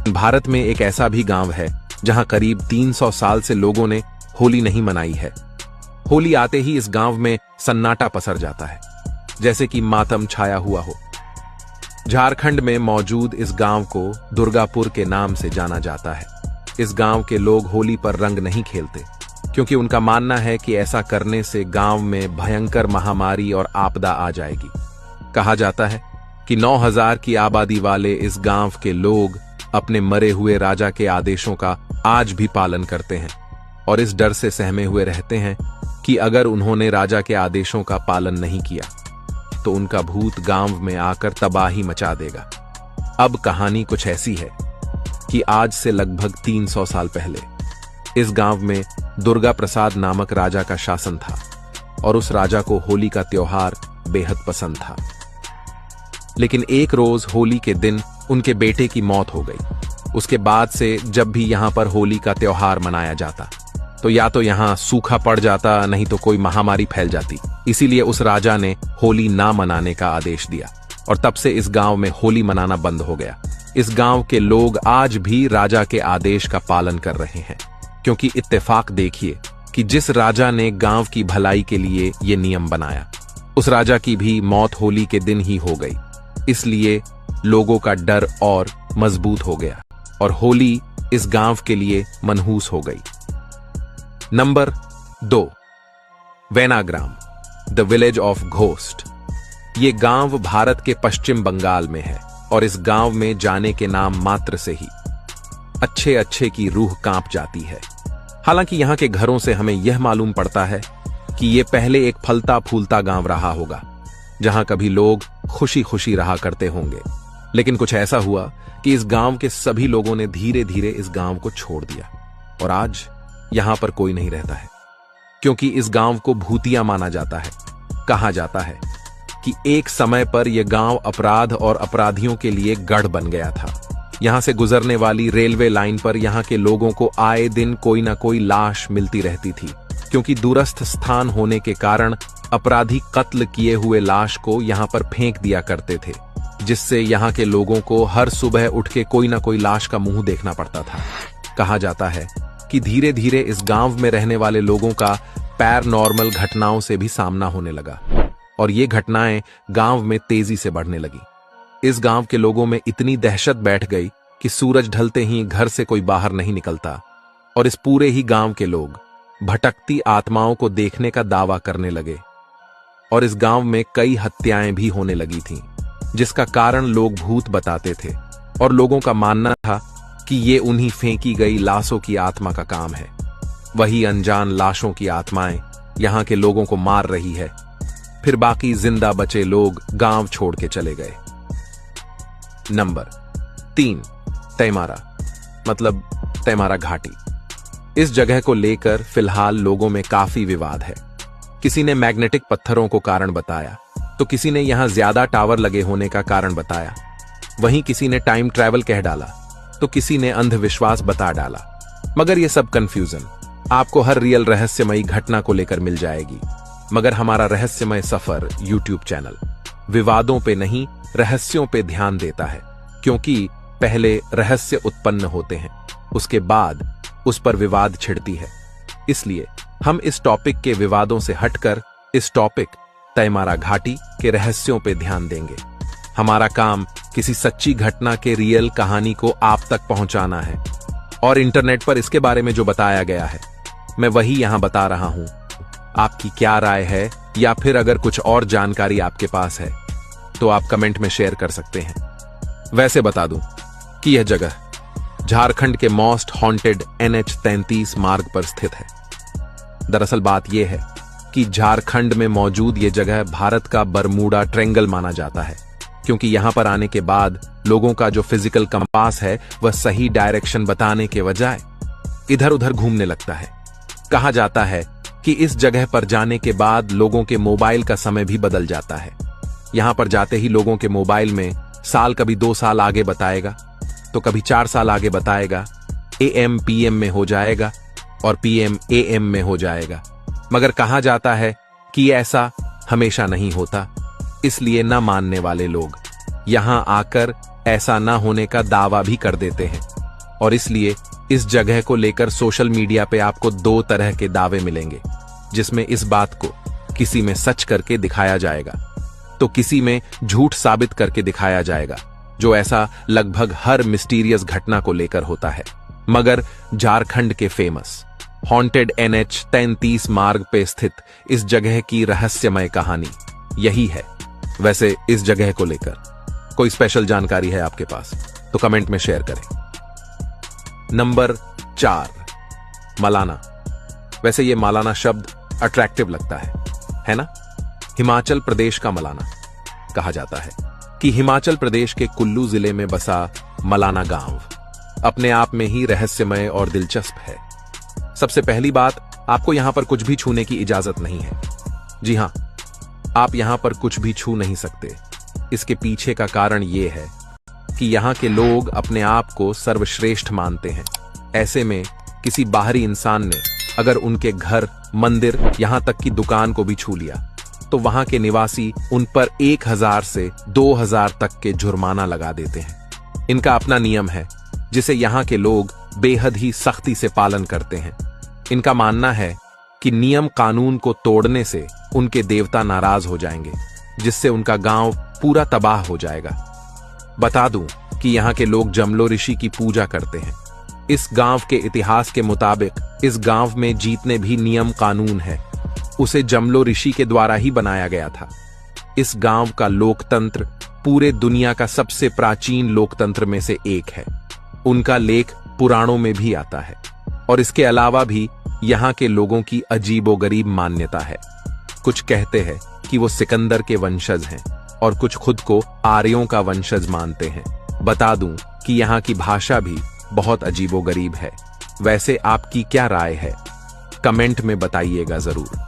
भारत में एक ऐसा भी गांव है जहां करीब 300 साल से लोगों ने होली नहीं मनाई है। होली आते ही इस गांव में सन्नाटा पसर जाता है, जैसे कि मातम छाया हुआ हो। झारखंड में मौजूद इस गांव को दुर्गापुर के नाम से जाना जाता है। इस गांव के लोग होली पर रंग नहीं खेलते, क्योंकि उनका मानना है कि ऐसा करने से गांव में भयंकर महामारी और आपदा आ जाएगी। कहा जाता है कि 9000 की आबादी वाले इस गांव के लोग अपने मरे हुए राजा के आदेशों का आज भी पालन करते हैं और इस डर से सहमे हुए रहते हैं कि अगर उन्होंने राजा के आदेशों का पालन नहीं किया तो उनका भूत गांव में आकर तबाही मचा देगा। अब कहानी कुछ ऐसी है कि आज से लगभग 300 साल पहले इस गांव में दुर्गा प्रसाद नामक राजा का शासन था और उस राजा को होली का त्योहार बेहद पसंद था। लेकिन एक रोज होली के दिन उनके बेटे की मौत हो गई। उसके बाद से जब भी यहां पर होली का त्योहार मनाया जाता तो या तो यहां सूखा पड़ जाता, नहीं तो कोई महामारी फैल जाती। इसीलिए उस राजा ने होली ना मनाने का आदेश दिया और तब से इस गांव में होली मनाना बंद हो गया। इस गांव के लोग आज भी राजा के आदेश का पालन कर रहे हैं, क्योंकि इत्तेफाक देखिए कि जिस राजा ने गांव की भलाई के लिए ये नियम बनाया, उस राजा की भी मौत होली के दिन ही हो गई। इसलिए लोगों का डर और मजबूत हो गया और होली इस गांव के लिए मनहूस हो गई। Number 2, Venagram, the village of ghost. ये गांव भारत के पश्चिम बंगाल में है और इस गांव में जाने के नाम मात्र से ही अच्छे अच्छे की रूह कांप जाती है। हालांकि यहां के घरों से हमें यह मालूम पड़ता है कि यह पहले एक फलता फूलता गांव रहा होगा, जहां कभी लोग खुशी खुशी रहा करते होंगे। लेकिन कुछ ऐसा हुआ कि इस गांव के सभी लोगों ने धीरे धीरे इस गांव को छोड़ दिया और आज यहां पर कोई नहीं रहता है, क्योंकि इस गांव को भूतिया माना जाता है। कहा जाता है कि एक समय पर यह गांव अपराध और अपराधियों के लिए गढ़ बन गया था। यहां से गुजरने वाली रेलवे लाइन पर यहां के लोगों को आए दिन कोई ना कोई लाश मिलती रहती थी, क्योंकि दूरस्थ स्थान होने के कारण अपराधी कत्ल किए हुए लाश को यहां पर फेंक दिया करते थे, जिससे यहां के लोगों को हर सुबह उठ के कोई ना कोई लाश का मुंह देखना पड़ता था। कहा जाता है कि धीरे धीरे इस गांव में रहने वाले लोगों का पैरानॉर्मल घटनाओं से भी सामना होने लगा और ये घटनाएं गांव में तेजी से बढ़ने लगी। इस गांव के लोगों में इतनी दहशत बैठ गई कि सूरज ढलते ही घर से कोई बाहर नहीं निकलता और इस पूरे ही गांव के लोग भटकती आत्माओं को देखने का दावा करने लगे और इस गांव में कई हत्याएं भी होने लगी थीं, जिसका कारण लोग भूत बताते थे और लोगों का मानना था कि ये उन्हीं फेंकी गई लाशों की आत्मा का काम है। वही अनजान लाशों की आत्माएं यहां के लोगों को मार रही है। फिर बाकी जिंदा बचे लोग गांव छोड़ के चले गए। नंबर 3, तैमारा, मतलब तैमारा घाटी। इस जगह को लेकर फिलहाल लोगों में काफी विवाद है। किसी ने मैग्नेटिक पत्थरों को कारण बताया, तो किसी ने यहां ज्यादा टावर लगे होने का कारण बताया। वहीं किसी ने टाइम ट्रैवल कह डाला, तो किसी ने अंधविश्वास बता डाला। मगर यह सब कंफ्यूजन आपको हर रियल रहस्यमयी घटना को लेकर मिल जाएगी। मगर हमारा रहस्यमय सफर यूट्यूब चैनल विवादों पे नहीं, रहस्यों पे ध्यान देता है, क्योंकि पहले रहस्य उत्पन्न होते हैं, उसके बाद उस पर विवाद छिड़ती है। इसलिए हम इस टॉपिक के विवादों से हटकर इस टॉपिक तैमारा घाटी के रहस्यों पे ध्यान देंगे। हमारा काम किसी सच्ची घटना के रियल कहानी को आप तक पहुंचाना है और इंटरनेट पर इसके बारे में जो बताया गया है मैं वही यहां बता रहा हूं। आपकी क्या राय है, या फिर अगर कुछ और जानकारी आपके पास है तो आप कमेंट में शेयर कर सकते हैं। वैसे बता दूं कि यह जगह झारखंड के मोस्ट हॉन्टेड NH-33 मार्ग पर स्थित है। दरअसल बात यह है कि झारखंड में मौजूद यह जगह भारत का बरमूडा ट्रायंगल माना जाता है, क्योंकि यहां पर आने के बाद लोगों का जो फिजिकल कंपास है वह सही डायरेक्शन बताने के बजाय इधर उधर घूमने लगता है। कहा जाता है कि इस जगह पर जाने के बाद लोगों के मोबाइल का समय भी बदल जाता है। यहां पर जाते ही लोगों के मोबाइल में साल कभी 2 साल आगे बताएगा, तो कभी 4 साल आगे बताएगा, AM PM में हो जाएगा और PM AM में हो जाएगा। मगर कहा जाता है कि ऐसा हमेशा नहीं होता, इसलिए न मानने वाले लोग यहां आकर ऐसा न होने का दावा भी कर देते हैं। और इसलिए इस जगह को लेकर सोशल मीडिया पे आपको दो तरह के दावे मिलेंगे, जिसमें इस बात को किसी में सच करके दिखाया जाएगा तो किसी में झूठ साबित करके दिखाया जाएगा, जो ऐसा लगभग हर मिस्टीरियस घटना को लेकर होता है। मगर झारखंड के फेमस हॉन्टेड NH 33 मार्ग पे स्थित इस जगह की रहस्यमय कहानी यही है। वैसे इस जगह को लेकर कोई स्पेशल जानकारी है आपके पास तो कमेंट में शेयर करें। नंबर 4, मलाना। वैसे ये मलाना शब्द अट्रैक्टिव लगता है ना? हिमाचल प्रदेश का मलाना कहा जाता है कि हिमाचल प्रदेश के कुल्लू जिले में बसा मलाना गांव अपने आप में ही रहस्यमय और दिलचस्प है। सबसे पहली बात, आपको यहां पर कुछ भी छूने की इजाजत नहीं है। जी हां, आप यहां पर कुछ भी छू नहीं सकते। इसके पीछे का कारण यह है कि यहां के लोग अपने आप को सर्वश्रेष्ठ मानते हैं। ऐसे में किसी बाहरी इंसान ने अगर उनके घर, मंदिर, यहां तक कि दुकान को भी छू लिया तो वहां के निवासी उन पर 1000 से 2000 तक के जुर्माना लगा देते हैं। इनका अपना नियम है जिसे यहां के लोग बेहद ही सख्ती से पालन करते हैं। इनका मानना है कि नियम कानून को तोड़ने से उनके देवता नाराज हो जाएंगे, जिससे उनका गांव पूरा तबाह हो जाएगा। बता दूं कि यहाँ के लोग जमलो ऋषि की पूजा करते हैं। इस गांव के इतिहास के मुताबिक इस गांव में जितने भी नियम कानून है उसे जमलो ऋषि के द्वारा ही बनाया गया था। इस गांव का लोकतंत्र पूरे दुनिया का सबसे प्राचीन लोकतंत्र में से एक है। उनका लेख पुराणों में भी आता है और इसके अलावा भी यहाँ के लोगों की अजीबोगरीब मान्यता है। कुछ कहते हैं कि वो सिकंदर के वंशज हैं और कुछ खुद को आर्यों का वंशज मानते हैं। बता दूं कि यहाँ की भाषा भी बहुत अजीबोगरीब है। वैसे आपकी क्या राय है? कमेंट में बताइएगा जरूर।